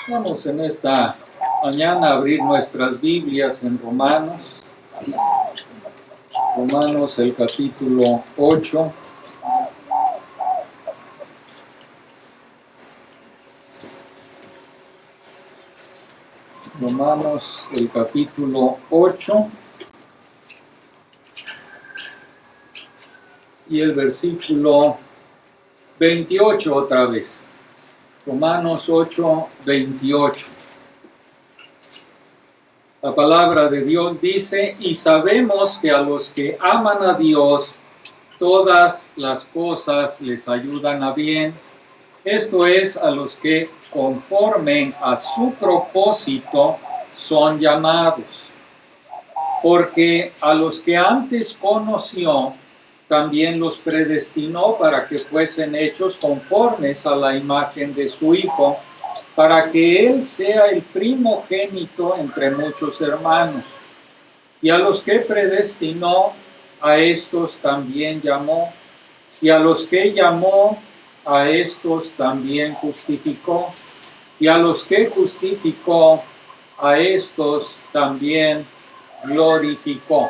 Vamos en esta mañana a abrir nuestras Biblias en Romanos. Romanos, el capítulo 8. Romanos, el capítulo 8. Y el versículo 28 otra vez. Romanos 8, 28. La palabra de Dios dice: y sabemos que a los que aman a Dios, todas las cosas les ayudan a bien. Esto es, a los que conforme a su propósito son llamados. Porque a los que antes conoció, también los predestinó para que fuesen hechos conformes a la imagen de su Hijo, para que Él sea el primogénito entre muchos hermanos. Y a los que predestinó, a estos también llamó. Y a los que llamó, a estos también justificó. Y a los que justificó, a estos también glorificó.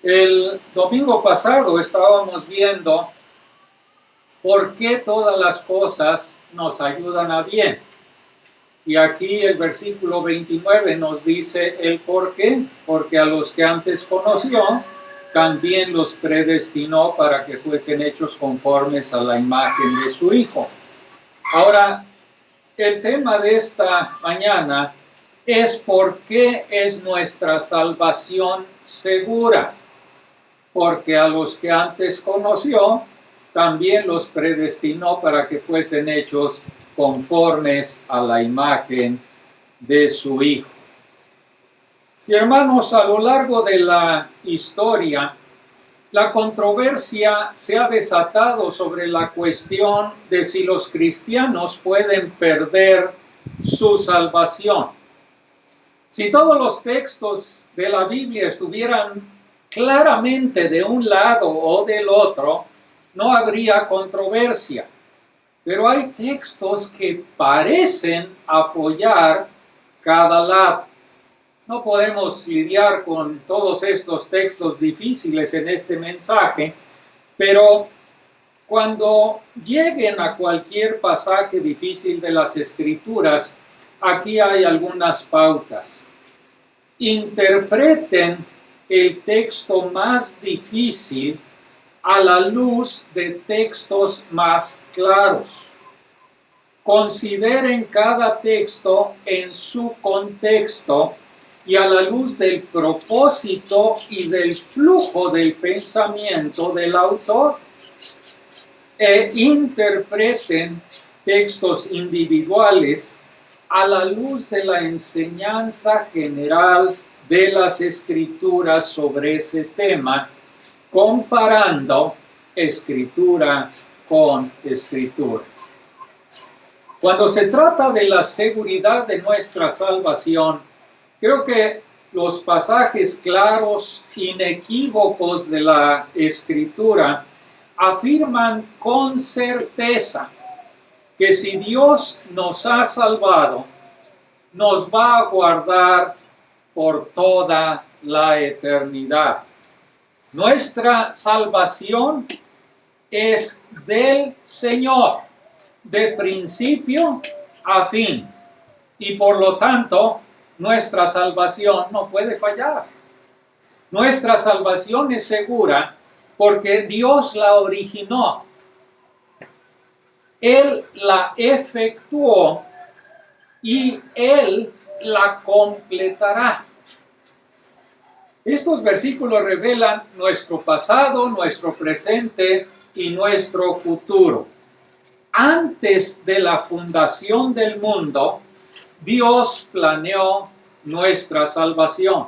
El domingo pasado estábamos viendo por qué todas las cosas nos ayudan a bien. Y aquí el versículo 29 nos dice el por qué. Porque a los que antes conoció, también los predestinó para que fuesen hechos conformes a la imagen de su Hijo. Ahora, el tema de esta mañana es por qué es nuestra salvación segura. Porque a los que antes conoció, también los predestinó para que fuesen hechos conformes a la imagen de su Hijo. Y hermanos, a lo largo de la historia, la controversia se ha desatado sobre la cuestión de si los cristianos pueden perder su salvación. Si todos los textos de la Biblia estuvieran claramente de un lado o del otro, no habría controversia. Pero hay textos que parecen apoyar cada lado. No podemos lidiar con todos estos textos difíciles en este mensaje, pero cuando lleguen a cualquier pasaje difícil de las Escrituras, aquí hay algunas pautas. Interpreten el texto más difícil a la luz de textos más claros. Consideren cada texto en su contexto y a la luz del propósito y del flujo del pensamiento del autor. E interpreten textos individuales a la luz de la enseñanza general de las Escrituras sobre ese tema, comparando Escritura con Escritura. Cuando se trata de la seguridad de nuestra salvación, creo que los pasajes claros, inequívocos de la Escritura afirman con certeza que si Dios nos ha salvado, nos va a guardar por toda la eternidad. Nuestra salvación es del Señor, de principio a fin, y por lo tanto, nuestra salvación no puede fallar. Nuestra salvación es segura porque Dios la originó. Él la efectuó y Él la completará. Estos versículos revelan nuestro pasado, nuestro presente y nuestro futuro. Antes de la fundación del mundo, Dios planeó nuestra salvación.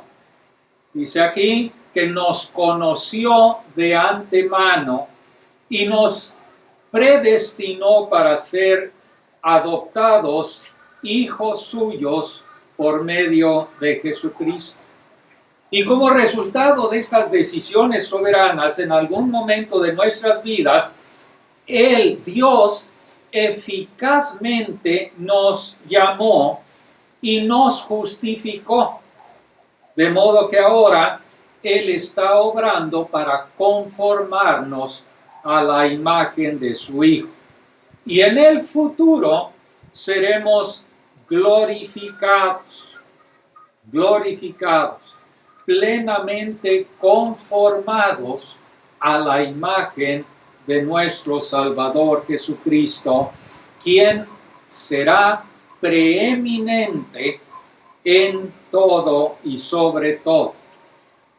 Dice aquí que nos conoció de antemano y nos predestinó para ser adoptados hijos suyos por medio de Jesucristo. Y como resultado de estas decisiones soberanas, en algún momento de nuestras vidas, Dios eficazmente nos llamó y nos justificó. De modo que ahora Él está obrando para conformarnos a la imagen de su Hijo. Y en el futuro seremos glorificados, plenamente conformados a la imagen de nuestro Salvador Jesucristo, quien será preeminente en todo y sobre todo.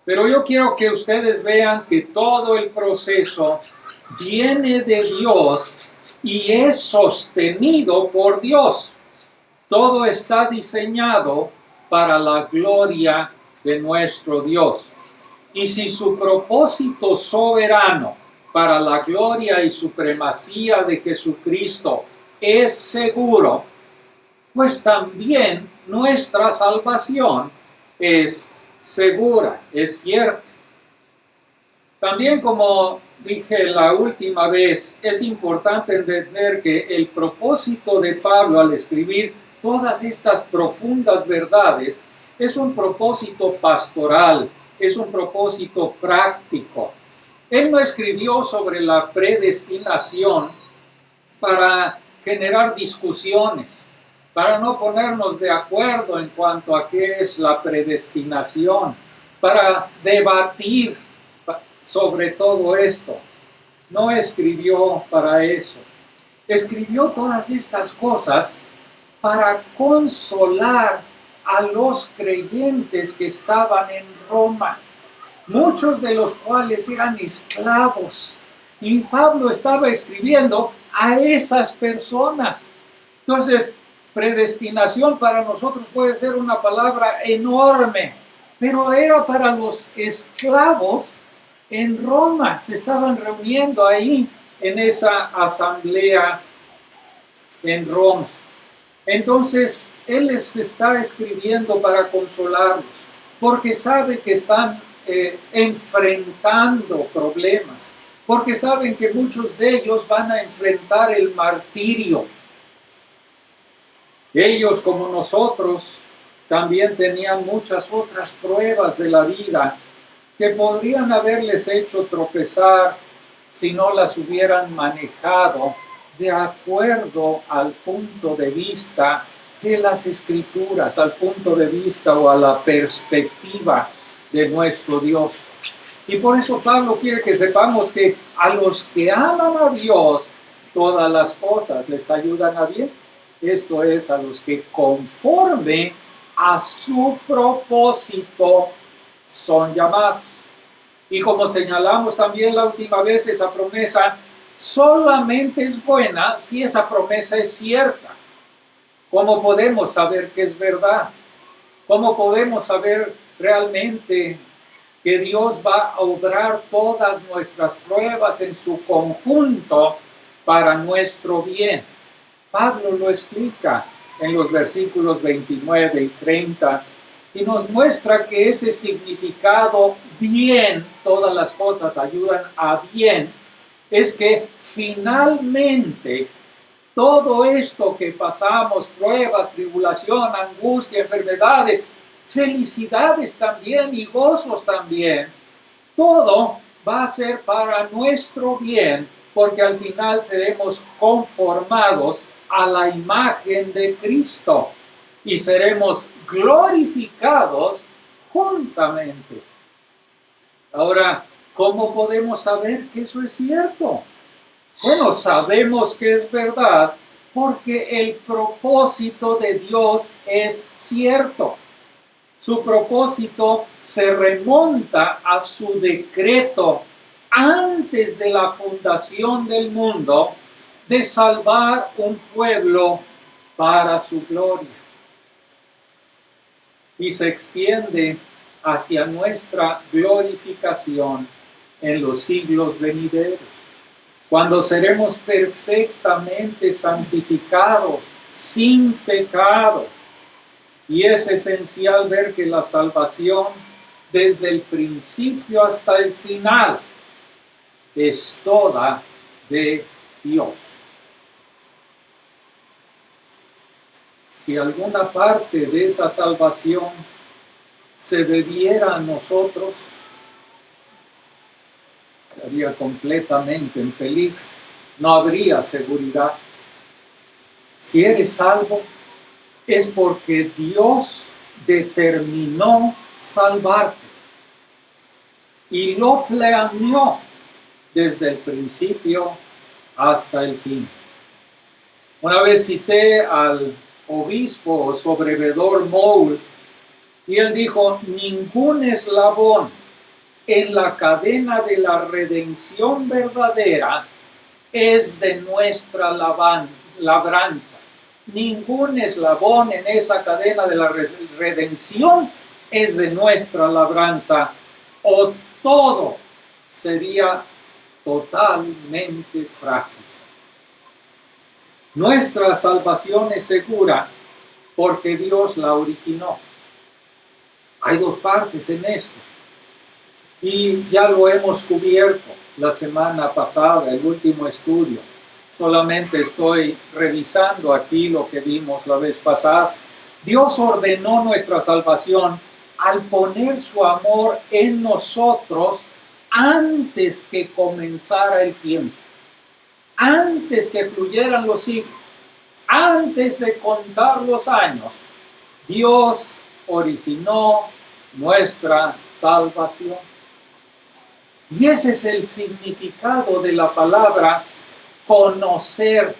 Pero yo quiero que ustedes vean que todo el proceso viene de Dios y es sostenido por Dios. Todo está diseñado para la gloria de nuestro Dios. Y si su propósito soberano para la gloria y supremacía de Jesucristo es seguro, pues también nuestra salvación es segura, es cierta. También, como dije la última vez, es importante entender que el propósito de Pablo al escribir todas estas profundas verdades es un propósito pastoral, es un propósito práctico. Él no escribió sobre la predestinación para generar discusiones, para no ponernos de acuerdo en cuanto a qué es la predestinación, para debatir sobre todo esto. No escribió para eso. Escribió todas estas cosas para consolar a los creyentes que estaban en Roma, muchos de los cuales eran esclavos. Y Pablo estaba escribiendo a esas personas. Entonces, predestinación para nosotros puede ser una palabra enorme, pero era para los esclavos en Roma. Se estaban reuniendo ahí en esa asamblea en Roma. Entonces, él les está escribiendo para consolarlos, porque sabe que están enfrentando problemas, porque saben que muchos de ellos van a enfrentar el martirio. Ellos, como nosotros, también tenían muchas otras pruebas de la vida que podrían haberles hecho tropezar si no las hubieran manejado de acuerdo al punto de vista de las Escrituras, al punto de vista o a la perspectiva de nuestro Dios. Y por eso Pablo quiere que sepamos que a los que aman a Dios, todas las cosas les ayudan a bien. Esto es, a los que conforme a su propósito son llamados. Y como señalamos también la última vez, esa promesa solamente es buena si esa promesa es cierta. ¿Cómo podemos saber que es verdad? ¿Cómo podemos saber realmente que Dios va a obrar todas nuestras pruebas en su conjunto para nuestro bien? Pablo lo explica en los versículos 29 y 30 y nos muestra que ese significado bien, todas las cosas ayudan a bien, es que finalmente todo esto que pasamos, pruebas, tribulación, angustia, enfermedades, felicidades también y gozos también, todo va a ser para nuestro bien, porque al final seremos conformados a la imagen de Cristo y seremos glorificados juntamente. Ahora, ¿cómo podemos saber que eso es cierto? Bueno, sabemos que es verdad porque el propósito de Dios es cierto. Su propósito se remonta a su decreto antes de la fundación del mundo de salvar un pueblo para su gloria. Y se extiende hacia nuestra glorificación en los siglos venideros, cuando seremos perfectamente santificados, sin pecado. Y es esencial ver que la salvación, desde el principio hasta el final, es toda de Dios. si alguna parte de esa salvación se debiera a nosotros, estaría completamente en peligro. No habría seguridad. Si eres salvo, es porque Dios determinó salvarte y lo planeó desde el principio hasta el fin. Una vez cité al obispo o sobrevedor Moule y él dijo: ningún eslabón en la cadena de la redención verdadera es de nuestra labranza. Ningún eslabón en esa cadena de la redención es de nuestra labranza, o todo sería totalmente frágil. Nuestra salvación es segura porque Dios la originó. Hay dos partes en esto, y ya lo hemos cubierto la semana pasada, el último estudio. Solamente estoy revisando aquí lo que vimos la vez pasada. Dios ordenó nuestra salvación al poner su amor en nosotros antes que comenzara el tiempo, antes que fluyeran los siglos, antes de contar los años. Dios originó nuestra salvación. Y ese es el significado de la palabra conocer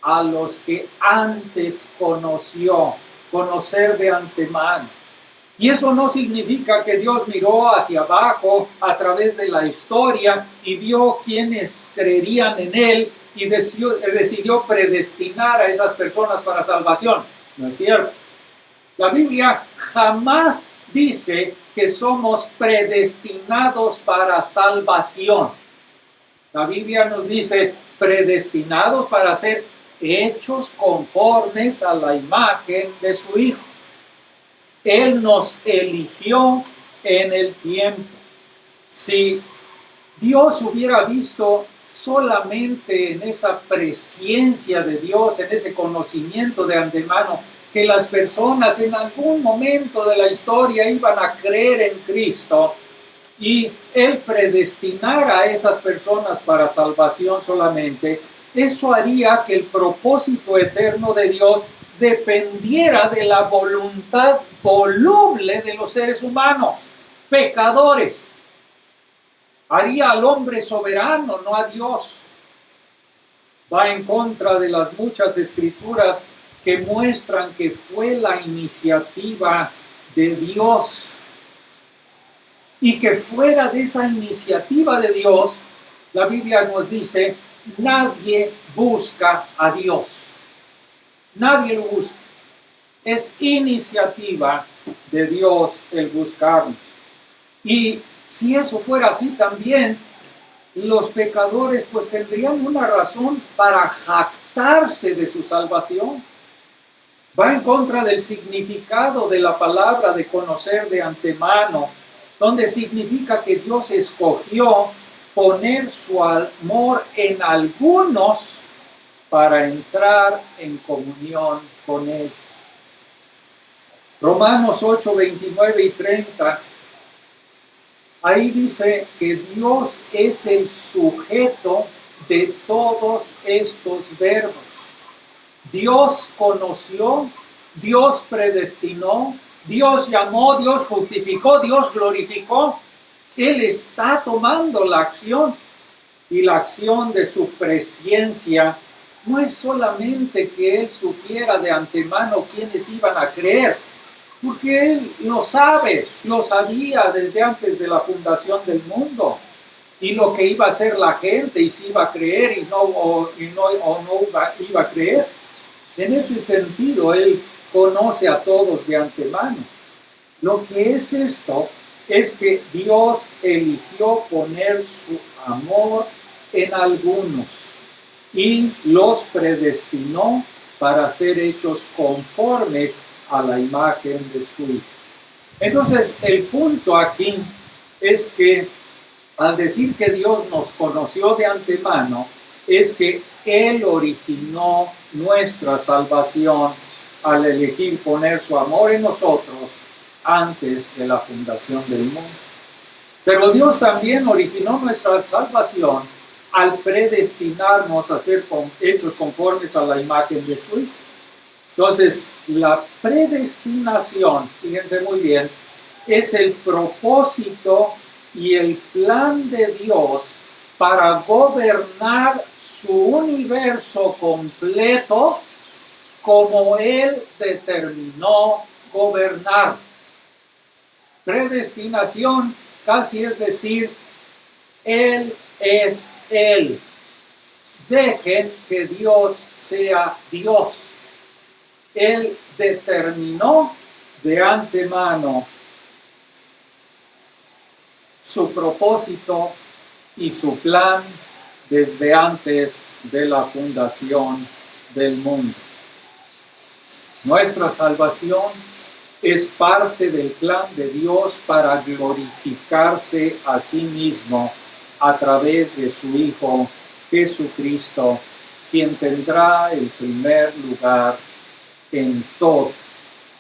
a los que antes conoció, conocer de antemano. Y eso no significa que Dios miró hacia abajo a través de la historia y vio quienes creerían en Él y decidió predestinar a esas personas para salvación. No es cierto. La Biblia jamás dice que somos predestinados para salvación. La Biblia nos dice predestinados para ser hechos conformes a la imagen de su Hijo. Él nos eligió en el tiempo. Si Dios hubiera visto solamente en esa presencia de Dios, en ese conocimiento de antemano, que las personas en algún momento de la historia iban a creer en Cristo, y Él predestinara a esas personas para salvación solamente, eso haría que el propósito eterno de Dios dependiera de la voluntad voluble de los seres humanos, pecadores. Haría al hombre soberano, no a Dios. Va en contra de las muchas escrituras que muestran que fue la iniciativa de Dios. Y que fuera de esa iniciativa de Dios, la Biblia nos dice, nadie busca a Dios. Nadie lo busca. Es iniciativa de Dios el buscarnos. Y si eso fuera así también, los pecadores pues tendrían una razón para jactarse de su salvación. Va en contra del significado de la palabra de conocer de antemano, donde significa que Dios escogió poner su amor en algunos para entrar en comunión con Él. Romanos 8, 29 y 30, ahí dice que Dios es el sujeto de todos estos verbos. Dios conoció, Dios predestinó, Dios llamó, Dios justificó, Dios glorificó. Él está tomando la acción, y la acción de su presencia no es solamente que Él supiera de antemano quiénes iban a creer, porque Él lo sabe, lo sabía desde antes de la fundación del mundo, y lo que iba a hacer la gente, y si iba a creer y no iba a creer. En ese sentido, Él conoce a todos de antemano. Lo que es esto es que Dios eligió poner su amor en algunos y los predestinó para ser hechos conformes a la imagen de su Hijo. Entonces, el punto aquí es que al decir que Dios nos conoció de antemano, es que Él originó nuestra salvación al elegir poner su amor en nosotros antes de la fundación del mundo. Pero Dios también originó nuestra salvación al predestinarnos a ser hechos conformes a la imagen de su Hijo. Entonces, la predestinación, fíjense muy bien, es el propósito y el plan de Dios para gobernar su universo completo como Él determinó gobernar. Predestinación casi es decir, Él es Él. Dejen que Dios sea Dios. Él determinó de antemano su propósito y su plan desde antes de la fundación del mundo. Nuestra salvación es parte del plan de Dios para glorificarse a sí mismo a través de su Hijo Jesucristo, quien tendrá el primer lugar en todo.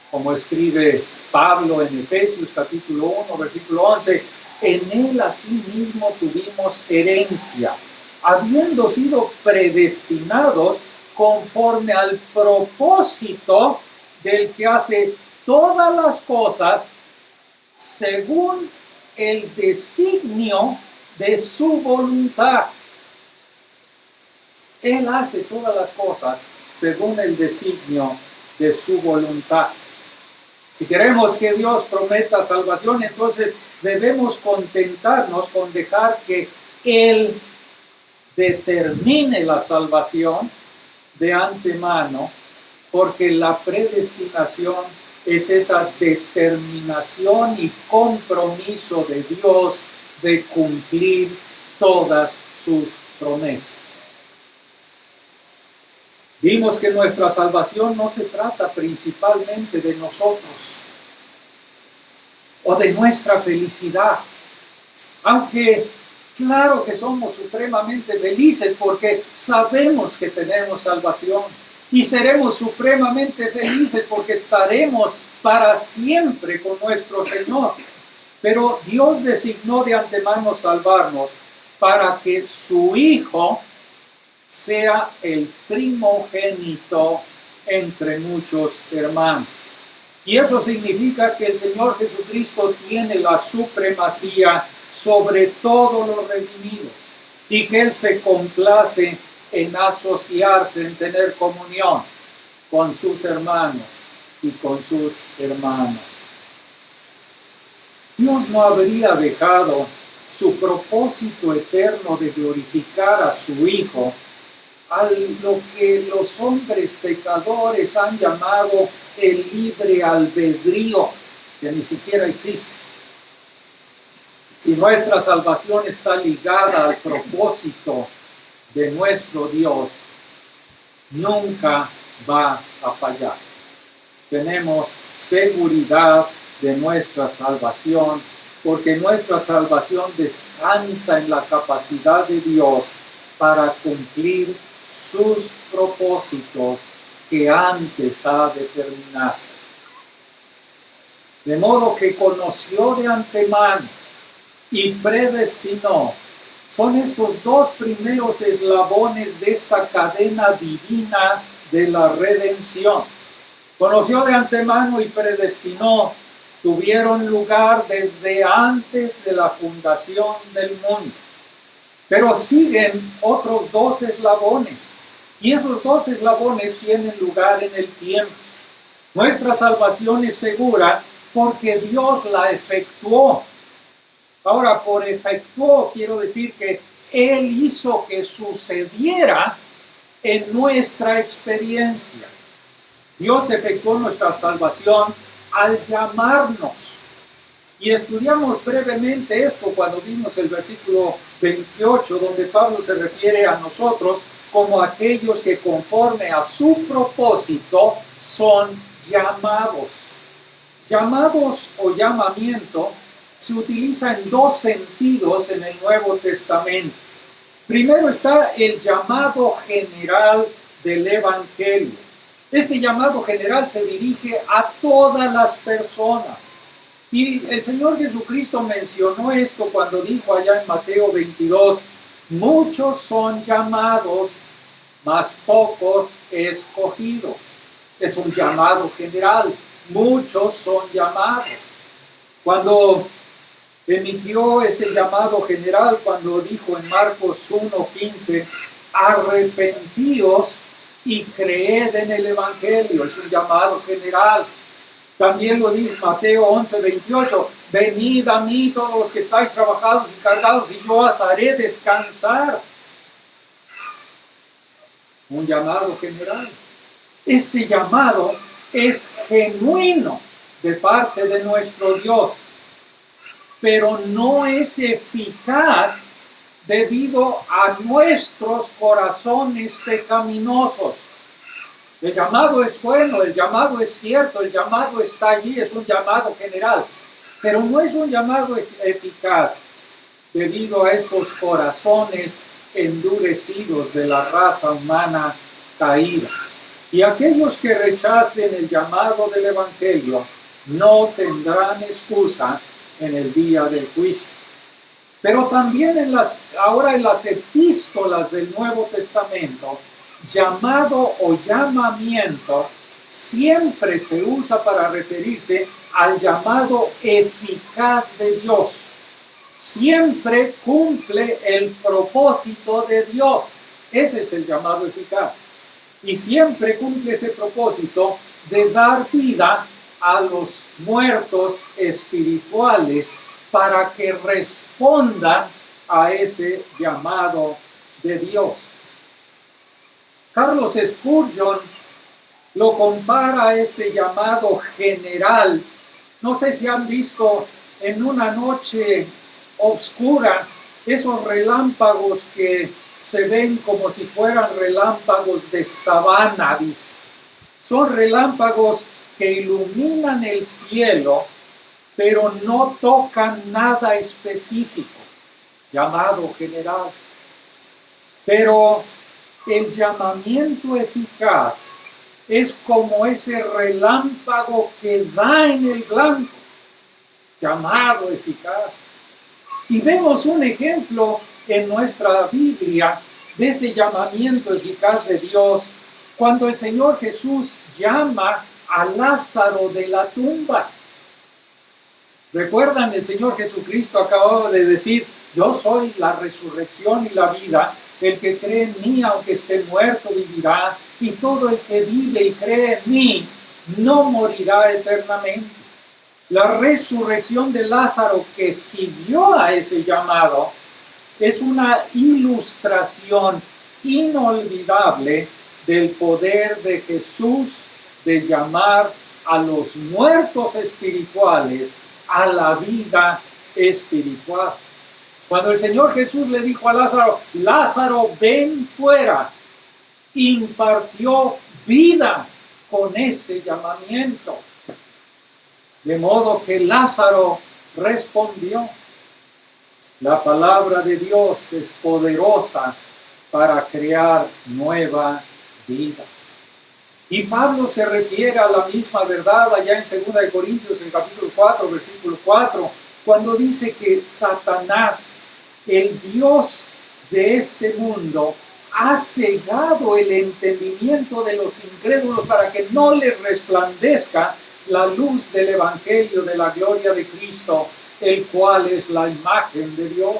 Como escribe Pablo en Efesios capítulo 1, versículo 11, en él asimismo tuvimos herencia, habiendo sido predestinados conforme al propósito del que hace todas las cosas según el designio de su voluntad. Él hace todas las cosas según el designio de su voluntad. Si queremos que Dios prometa salvación, entonces debemos contentarnos con dejar que Él determine la salvación de antemano, porque la predestinación es esa determinación y compromiso de Dios de cumplir todas sus promesas. Vimos que nuestra salvación no se trata principalmente de nosotros o de nuestra felicidad, aunque claro que somos supremamente felices porque sabemos que tenemos salvación y seremos supremamente felices porque estaremos para siempre con nuestro Señor. Pero Dios designó de antemano salvarnos para que su Hijo sea el primogénito entre muchos hermanos. Y eso significa que el Señor Jesucristo tiene la supremacía sobre todos los redimidos y que Él se complace en asociarse, en tener comunión con sus hermanos y con sus hermanas. Dios no habría dejado su propósito eterno de glorificar a su Hijo a lo que los hombres pecadores han llamado el libre albedrío, que ni siquiera existe. Si nuestra salvación está ligada al propósito de nuestro Dios, nunca va a fallar. Tenemos seguridad de nuestra salvación, porque nuestra salvación descansa en la capacidad de Dios para cumplir sus propósitos que antes ha determinado. De modo que conoció de antemano y predestinó. Son estos dos primeros eslabones de esta cadena divina de la redención. Conoció de antemano y predestinó. Tuvieron lugar desde antes de la fundación del mundo. Pero siguen otros dos eslabones. Y esos dos eslabones tienen lugar en el tiempo. Nuestra salvación es segura porque Dios la efectuó. Ahora, por efectuó quiero decir que Él hizo que sucediera en nuestra experiencia. Dios efectuó nuestra salvación al llamarnos. Y estudiamos brevemente esto cuando vimos el versículo 28, donde Pablo se refiere a nosotros como aquellos que conforme a su propósito son llamados. Llamados o llamamiento se utiliza en dos sentidos en el Nuevo Testamento. Primero está el llamado general del Evangelio. Este llamado general se dirige a todas las personas. Y el Señor Jesucristo mencionó esto cuando dijo allá en Mateo 22, muchos son llamados, mas pocos escogidos. Es un llamado general, muchos son llamados. Cuando emitió ese llamado general, cuando dijo en Marcos 1:15, arrepentíos y creed en el Evangelio, es un llamado general. También lo dice Mateo 11:28, venid a mí todos los que estáis trabajados y cargados y yo os haré descansar. Un llamado general. Este llamado es genuino de parte de nuestro Dios, pero no es eficaz debido a nuestros corazones pecaminosos. El llamado es bueno, el llamado es cierto, el llamado está allí, es un llamado general, pero no es un llamado eficaz debido a estos corazones endurecidos de la raza humana caída. Y aquellos que rechacen el llamado del Evangelio no tendrán excusa en el día del juicio. Pero también ahora en las epístolas del Nuevo Testamento, llamado o llamamiento siempre se usa para referirse al llamado eficaz de Dios. Siempre cumple el propósito de Dios. Ese es el llamado eficaz. Y siempre cumple ese propósito de dar vida a los muertos espirituales para que respondan a ese llamado de Dios. Carlos Spurgeon lo compara a este llamado general. No sé si han visto en una noche oscura esos relámpagos que se ven como si fueran relámpagos de sabana. Son relámpagos que iluminan el cielo, pero no tocan nada específico, llamado general. Pero el llamamiento eficaz es como ese relámpago que da en el blanco, llamado eficaz. Y vemos un ejemplo en nuestra Biblia de ese llamamiento eficaz de Dios cuando el Señor Jesús llama a Lázaro de la tumba. ¿Recuerdan? El Señor Jesucristo acababa de decir, yo soy la resurrección y la vida, el que cree en mí, aunque esté muerto, vivirá, y todo el que vive y cree en mí, no morirá eternamente. La resurrección de Lázaro que siguió a ese llamado es una ilustración inolvidable del poder de Jesús de llamar a los muertos espirituales a la vida espiritual. Cuando el Señor Jesús le dijo a Lázaro, Lázaro, ven fuera, impartió vida con ese llamamiento. De modo que Lázaro respondió. La palabra de Dios es poderosa para crear nueva vida. Y Pablo se refiere a la misma verdad allá en 2 Corintios, en capítulo 4, versículo 4, cuando dice que Satanás, el Dios de este mundo, ha cegado el entendimiento de los incrédulos para que no les resplandezca la luz del Evangelio de la gloria de Cristo, el cual es la imagen de Dios.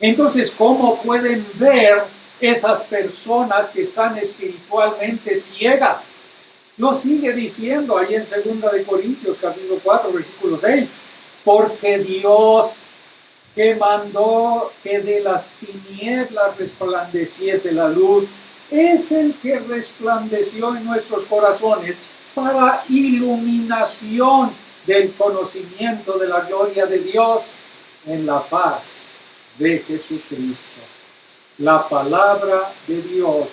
Entonces, ¿cómo pueden ver esas personas que están espiritualmente ciegas? Lo sigue diciendo ahí en 2 Corintios capítulo 4, versículo 6. Porque Dios, que mandó que de las tinieblas resplandeciese la luz, es el que resplandeció en nuestros corazones para iluminación del conocimiento de la gloria de Dios en la faz de Jesucristo. La palabra de Dios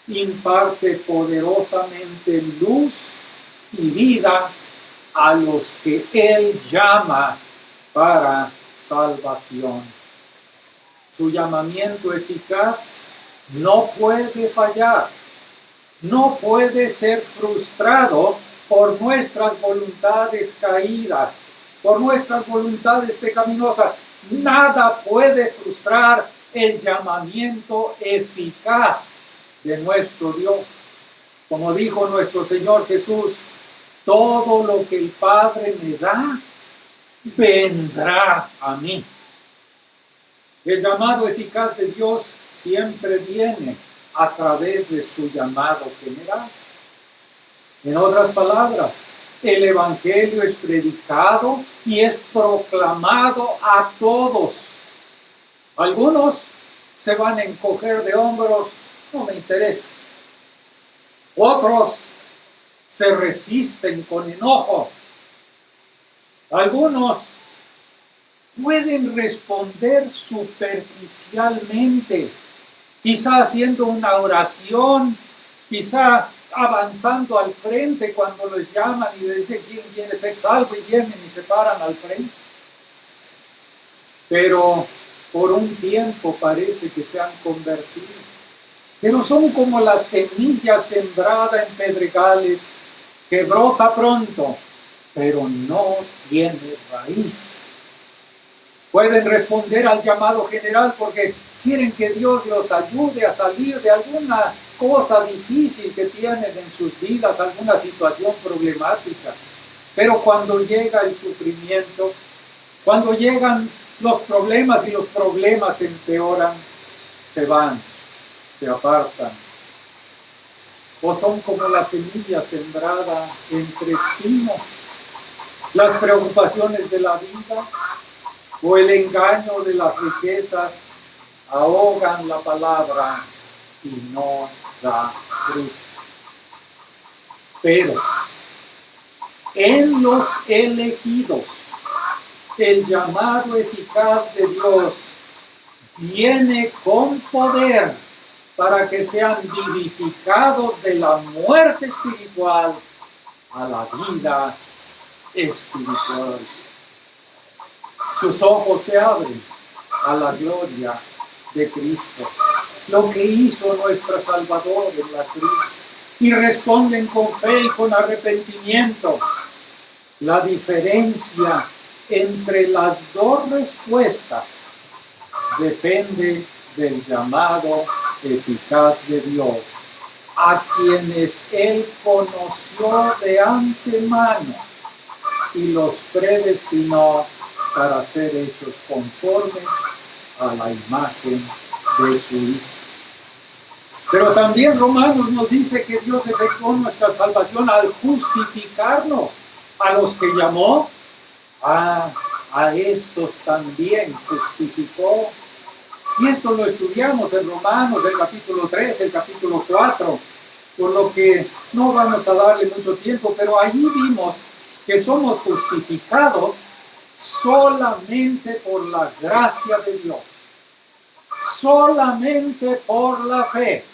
imparte poderosamente luz y vida a los que Él llama para salvación. Su llamamiento eficaz no puede fallar. no puede ser frustrado por nuestras voluntades caídas, por nuestras voluntades pecaminosas. Nada puede frustrar el llamamiento eficaz de nuestro Dios. Como dijo nuestro Señor Jesús, todo lo que el Padre me da, vendrá a mí. El llamado eficaz de Dios siempre viene a través de su llamado general. En otras palabras, el Evangelio es predicado y es proclamado a todos. Algunos se van a encoger de hombros, no me interesa. Otros se resisten con enojo. Algunos pueden responder superficialmente, quizá haciendo una oración, quizá avanzando al frente cuando les llaman y les dicen quién quiere ser salvo y vienen y se paran al frente. Pero por un tiempo parece que se han convertido. Pero son como la semilla sembrada en pedregales que brota pronto, pero no tiene raíz. Pueden responder al llamado general porque quieren que Dios los ayude a salir de alguna cosa difícil que tienen en sus vidas, alguna situación problemática. Pero cuando llega el sufrimiento, cuando llegan los problemas y los problemas empeoran, se van, se apartan. O son como la semilla sembrada entre espinos, las preocupaciones de la vida o el engaño de las riquezas ahogan la palabra y no da fruto. Pero en los elegidos, el llamado eficaz de Dios viene con poder para que sean vivificados de la muerte espiritual a la vida espiritual. Sus ojos se abren a la gloria de Cristo, lo que hizo nuestro Salvador en la cruz, y responden con fe y con arrepentimiento. La diferencia entre las dos respuestas depende del llamado eficaz de Dios, a quienes Él conoció de antemano y los predestinó para ser hechos conformes a la imagen de su Hijo. Pero también Romanos nos dice que Dios efectuó nuestra salvación al justificarnos. A los que llamó, a estos también justificó. Y esto lo estudiamos en Romanos, el capítulo 3, el capítulo 4, por lo que no vamos a darle mucho tiempo, pero allí vimos que somos justificados solamente por la gracia de Dios, solamente por la fe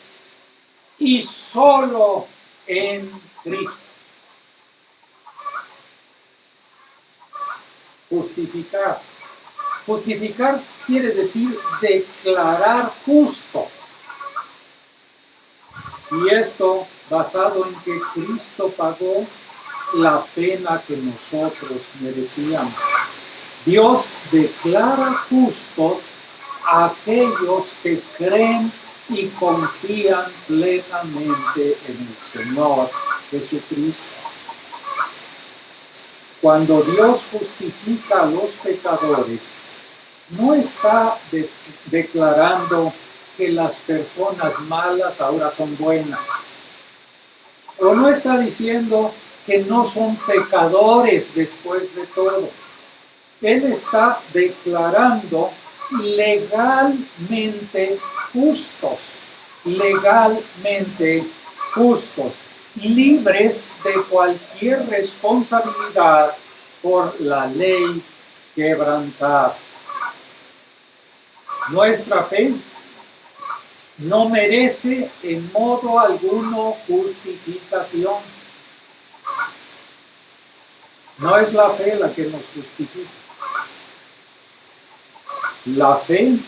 y solo en Cristo. Justificar. Justificar quiere decir declarar justo. Y esto basado en que Cristo pagó la pena que nosotros merecíamos. Dios declara justos a aquellos que creen y confían plenamente en el Señor Jesucristo. Cuando Dios justifica a los pecadores, no está declarando que las personas malas ahora son buenas. O no está diciendo que no son pecadores después de todo. Él está declarando legalmente justos, libres de cualquier responsabilidad por la ley quebrantada. Nuestra fe no merece en modo alguno justificación. No es la fe la que nos justifica. La fe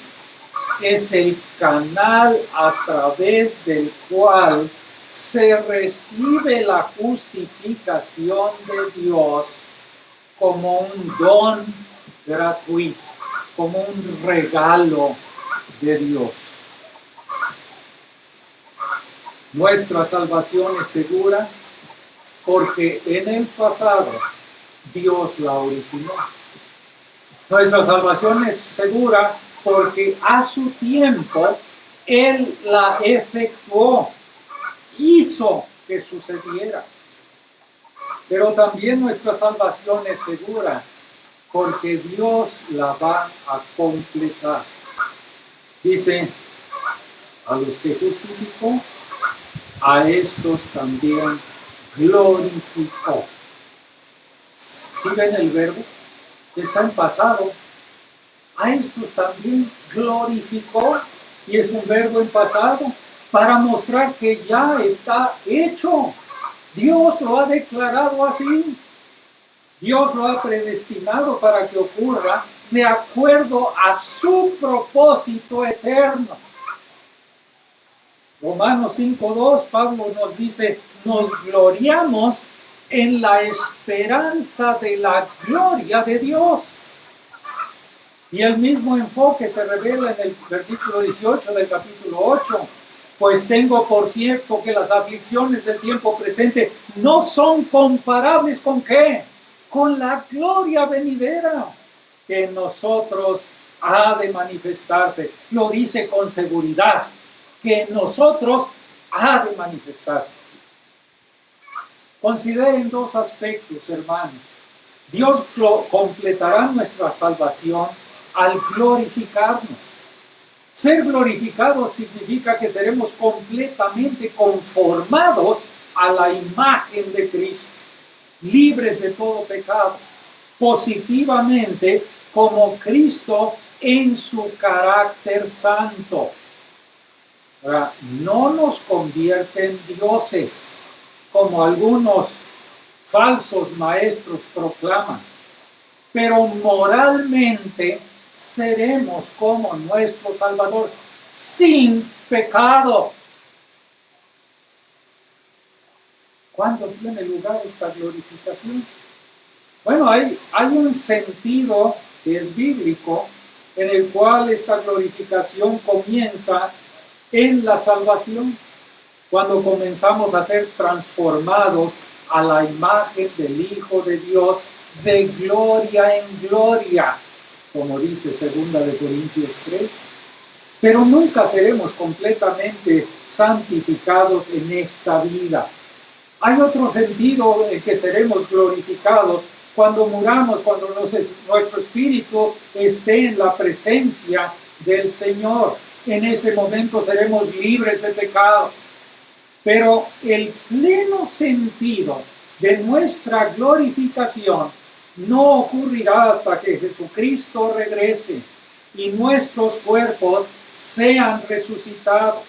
es el canal a través del cual se recibe la justificación de Dios como un don gratuito, como un regalo de Dios. Nuestra salvación es segura porque en el pasado Dios la originó. Nuestra salvación es segura porque a su tiempo Él la efectuó, hizo que sucediera. Pero también nuestra salvación es segura porque Dios la va a completar. Dice, a los que justificó, a estos también glorificó. ¿Sí ven el verbo? Está en pasado. A estos también glorificó, y es un verbo en pasado, para mostrar que ya está hecho. Dios lo ha declarado así. Dios lo ha predestinado para que ocurra de acuerdo a su propósito eterno. Romanos 5:2, Pablo nos dice, nos gloriamos en la esperanza de la gloria de Dios. Y el mismo enfoque se revela en el versículo 18 del capítulo 8. Pues tengo por cierto que las aflicciones del tiempo presente no son comparables ¿con qué? Con la gloria venidera que en nosotros ha de manifestarse. Lo dice con seguridad, que en nosotros ha de manifestarse. Consideren dos aspectos, hermanos. Dios completará nuestra salvación al glorificarnos. Ser glorificados significa que seremos completamente conformados a la imagen de Cristo, libres de todo pecado, positivamente como Cristo en su carácter santo. Ahora, no nos convierte en dioses, como algunos falsos maestros proclaman, pero moralmente seremos como nuestro Salvador, sin pecado. ¿Cuándo tiene lugar esta glorificación? Bueno, hay un sentido que es bíblico, en el cual esta glorificación comienza en la salvación, cuando comenzamos a ser transformados a la imagen del Hijo de Dios, de gloria en gloria, como dice 2 Corintios 3. Pero nunca seremos completamente santificados en esta vida. Hay otro sentido en que seremos glorificados cuando muramos, cuando nuestro espíritu esté en la presencia del Señor. En ese momento seremos libres de pecado. Pero el pleno sentido de nuestra glorificación no ocurrirá hasta que Jesucristo regrese y nuestros cuerpos sean resucitados.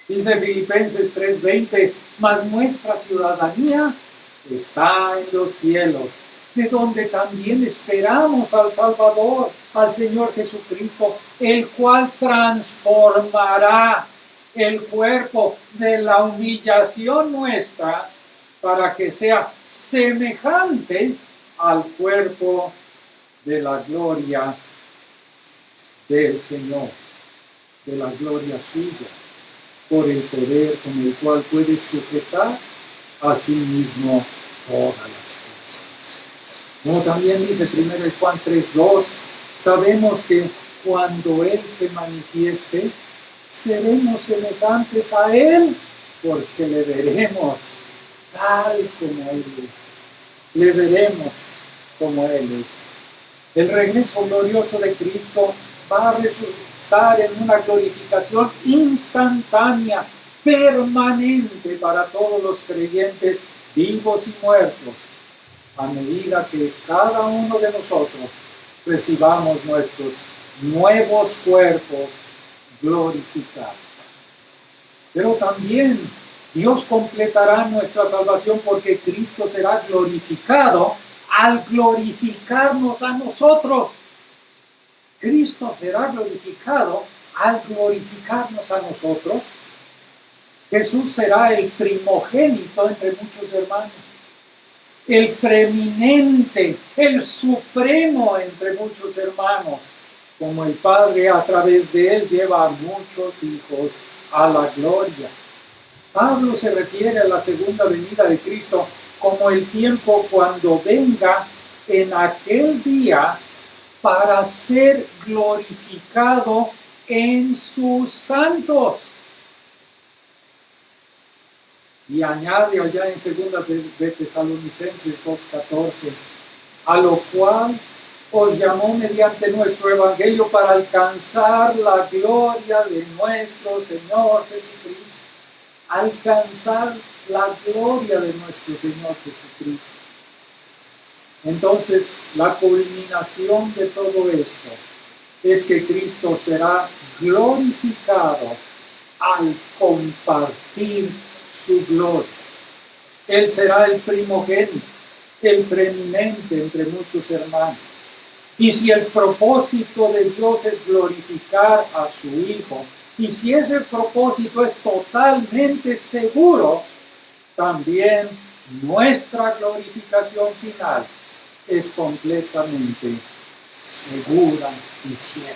Dice Filipenses 3:20, mas nuestra ciudadanía está en los cielos, de donde también esperamos al Salvador, al Señor Jesucristo, el cual transformará el cuerpo de la humillación nuestra para que sea semejante al cuerpo de la gloria del Señor, de la gloria suya, por el poder con el cual puede sujetar a sí mismo todas las cosas. Como también dice 1 Juan 3:2, sabemos que cuando Él se manifieste, seremos semejantes a Él, porque le veremos tal como Él es. Le veremos como Él es. El regreso glorioso de Cristo va a resultar en una glorificación instantánea, permanente para todos los creyentes vivos y muertos, a medida que cada uno de nosotros recibamos nuestros nuevos cuerpos glorificados. Pero también Dios completará nuestra salvación porque Cristo será glorificado al glorificarnos a nosotros. Cristo será glorificado al glorificarnos a nosotros. Jesús será el primogénito entre muchos hermanos, el preeminente, el supremo entre muchos hermanos, como el Padre a través de él lleva a muchos hijos a la gloria. Pablo se refiere a la segunda venida de Cristo como el tiempo cuando venga en aquel día para ser glorificado en sus santos. Y añade allá en 2 de Tesalonicenses 2:14, a lo cual os llamó mediante nuestro evangelio para alcanzar la gloria de nuestro Señor Jesucristo. Alcanzar la gloria de nuestro Señor Jesucristo. Entonces, la culminación de todo esto es que Cristo será glorificado al compartir su gloria. Él será el primogénito, el preeminente entre muchos hermanos. Y si el propósito de Dios es glorificar a su Hijo, y si ese propósito es totalmente seguro, también nuestra glorificación final es completamente segura y cierta.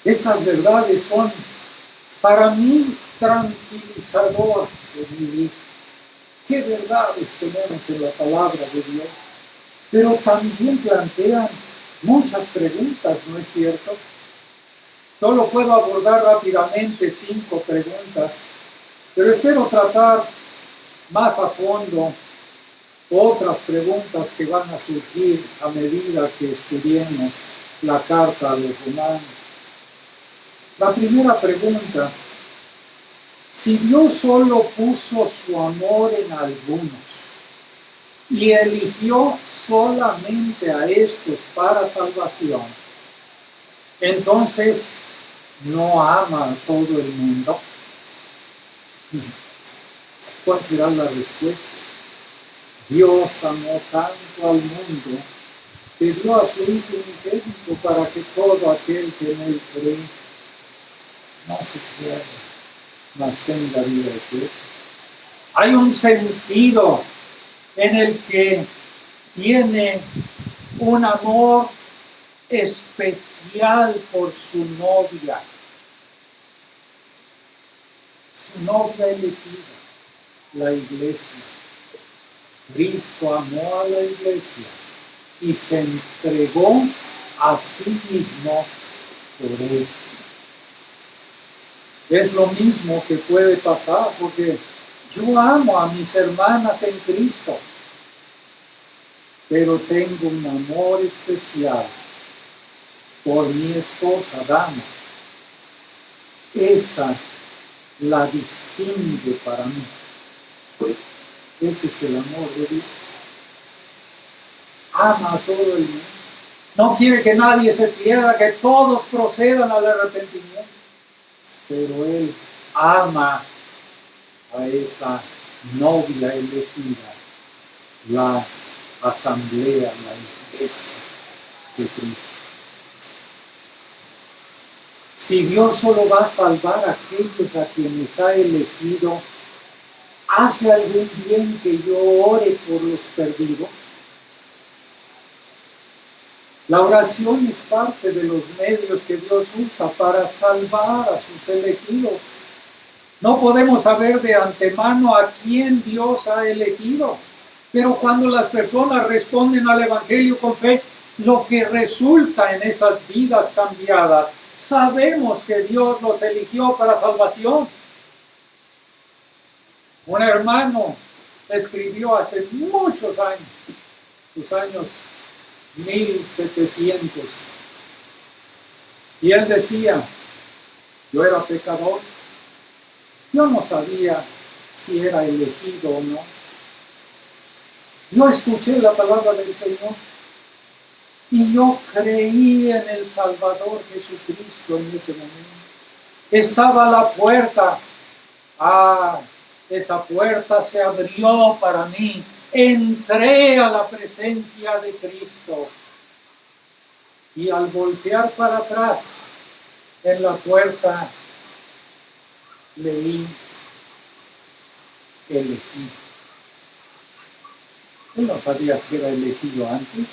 Estas verdades son para mí tranquilizadoras en mi vida. ¿Qué verdades tenemos en la palabra de Dios? Pero también plantean muchas preguntas, ¿no es cierto? Solo puedo abordar rápidamente 5 preguntas, pero espero tratar más a fondo otras preguntas que van a surgir a medida que estudiemos la carta a los Romanos. La primera pregunta: si Dios solo puso su amor en algunos y eligió solamente a estos para salvación, entonces ¿no ama a todo el mundo? ¿Cuál será la respuesta? Dios amó tanto al mundo que dio a su Hijo unigénito para que todo aquel que en él cree no se pierda, mas tenga vida eterna. Hay un sentido en el que tiene un amor especial por su novia elegida, la iglesia. Cristo amó a la iglesia y se entregó a sí mismo por él. Es lo mismo que puede pasar, porque yo amo a mis hermanas en Cristo, pero tengo un amor especial por mi esposa, Dana. Esa la distingue para mí. Ese es el amor de Dios. Ama a todo el mundo. No quiere que nadie se pierda, que todos procedan al arrepentimiento. Pero Él ama a esa novia elegida, la asamblea, la iglesia de Cristo. Si Dios solo va a salvar a aquellos a quienes ha elegido, ¿hace algún bien que yo ore por los perdidos? La oración es parte de los medios que Dios usa para salvar a sus elegidos. No podemos saber de antemano a quién Dios ha elegido, pero cuando las personas responden al Evangelio con fe, lo que resulta en esas vidas cambiadas, sabemos que Dios los eligió para salvación. Un hermano escribió hace muchos años, los años 1700, y él decía: yo era pecador, yo no sabía si era elegido o no. Yo escuché la palabra del Señor y yo creí en el Salvador Jesucristo en ese momento. Estaba a la puerta. Esa puerta se abrió para mí. Entré a la presencia de Cristo. Y al voltear para atrás en la puerta, leí elegido. Él no sabía que era elegido antes.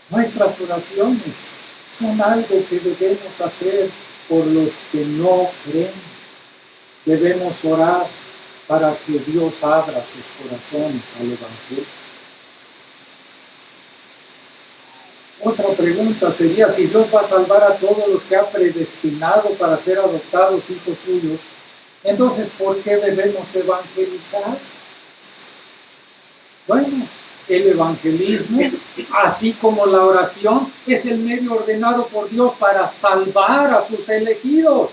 Nuestras oraciones son algo que debemos hacer por los que no creen. Debemos orar para que Dios abra sus corazones al Evangelio. Otra pregunta sería, si Dios va a salvar a todos los que ha predestinado para ser adoptados hijos suyos, entonces, ¿por qué debemos evangelizar? Bueno, el evangelismo, así como la oración, es el medio ordenado por Dios para salvar a sus elegidos.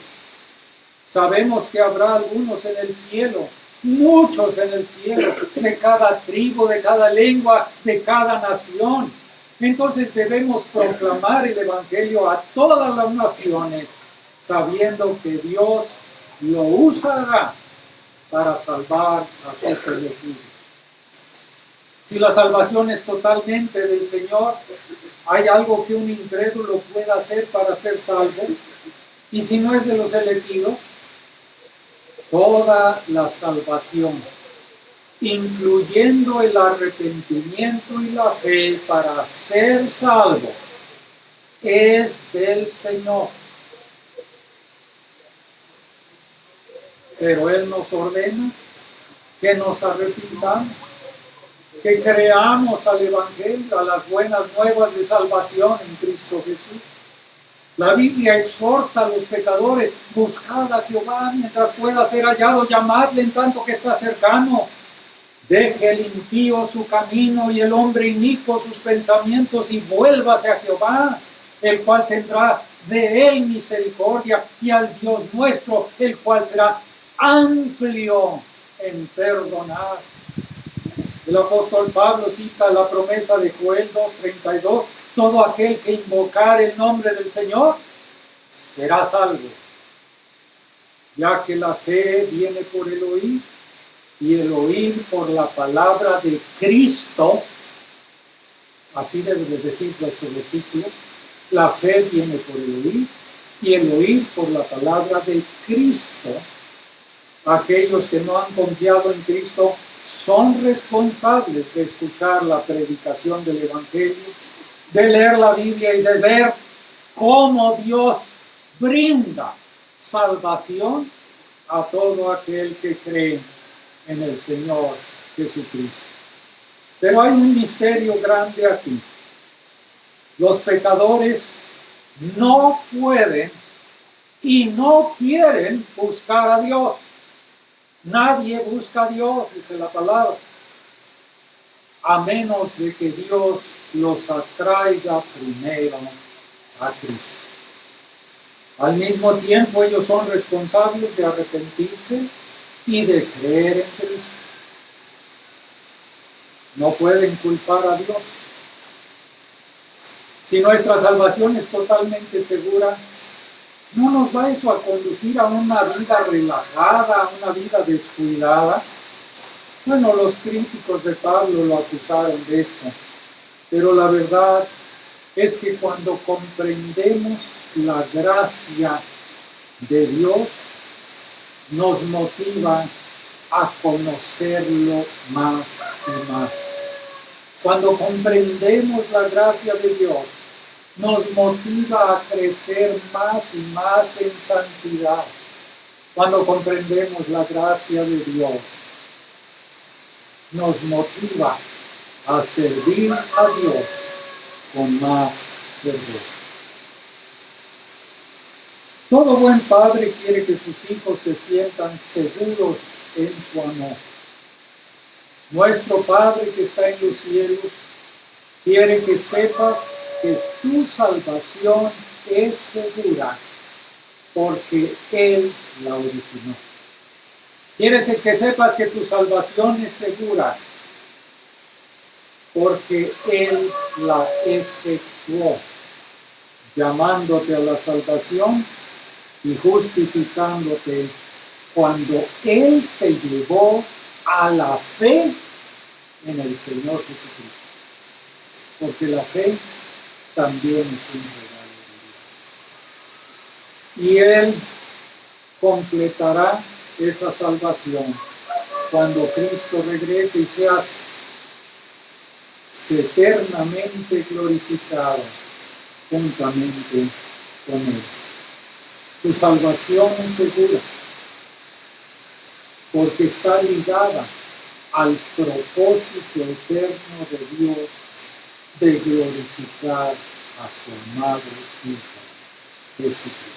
Sabemos que habrá algunos en el cielo, muchos en el cielo, de cada tribu, de cada lengua, de cada nación. Entonces debemos proclamar el evangelio a todas las naciones, sabiendo que Dios lo usará para salvar a sus elegidos. Si la salvación es totalmente del Señor, ¿hay algo que un incrédulo pueda hacer para ser salvo? Y si no es de los elegidos, toda la salvación, incluyendo el arrepentimiento y la fe para ser salvo, es del Señor. Pero Él nos ordena que nos arrepintamos, que creamos al Evangelio, a las buenas nuevas de salvación en Cristo Jesús. La Biblia exhorta a los pecadores: buscad a Jehová mientras pueda ser hallado, llamadle en tanto que está cercano. Deje el impío su camino y el hombre inicuo sus pensamientos, y vuélvase a Jehová, el cual tendrá de él misericordia, y al Dios nuestro, el cual será amplio en perdonar. El apóstol Pablo cita la promesa de Joel 2:32: todo aquel que invocar el nombre del Señor será salvo, ya que la fe viene por el oír, y el oír por la palabra de Cristo. Así debe de decir nuestro versículo: la fe viene por el oír, y el oír por la palabra de Cristo. Aquellos que no han confiado en Cristo son responsables de escuchar la predicación del Evangelio, de leer la Biblia y de ver cómo Dios brinda salvación a todo aquel que cree en el Señor Jesucristo. Pero hay un misterio grande aquí. Los pecadores no pueden y no quieren buscar a Dios. Nadie busca a Dios, dice la palabra, a menos de que Dios los atraiga primero a Cristo. Al mismo tiempo, ellos son responsables de arrepentirse y de creer en Cristo. No pueden culpar a Dios. Si nuestra salvación es totalmente segura, ¿no nos va eso a conducir a una vida relajada, a una vida descuidada? Bueno, los críticos de Pablo lo acusaron de esto, pero la verdad es que cuando comprendemos la gracia de Dios, nos motiva a conocerlo más y más. Cuando comprendemos la gracia de Dios, nos motiva a crecer más y más en santidad. Cuando comprendemos la gracia de Dios, nos motiva a servir a Dios con más fervor. Todo buen padre quiere que sus hijos se sientan seguros en su amor. Nuestro Padre que está en los cielos quiere que sepas que tu salvación es segura porque Él la originó. Quieres que sepas que tu salvación es segura porque Él la efectuó, llamándote a la salvación y justificándote cuando Él te llevó a la fe en el Señor Jesucristo. Porque la fe también es un regalo de Dios. Y Él completará esa salvación cuando Cristo regrese y seas eternamente glorificado juntamente con Él. Tu salvación es segura porque está ligada al propósito eterno de Dios de glorificar a su amado Hijo Jesucristo.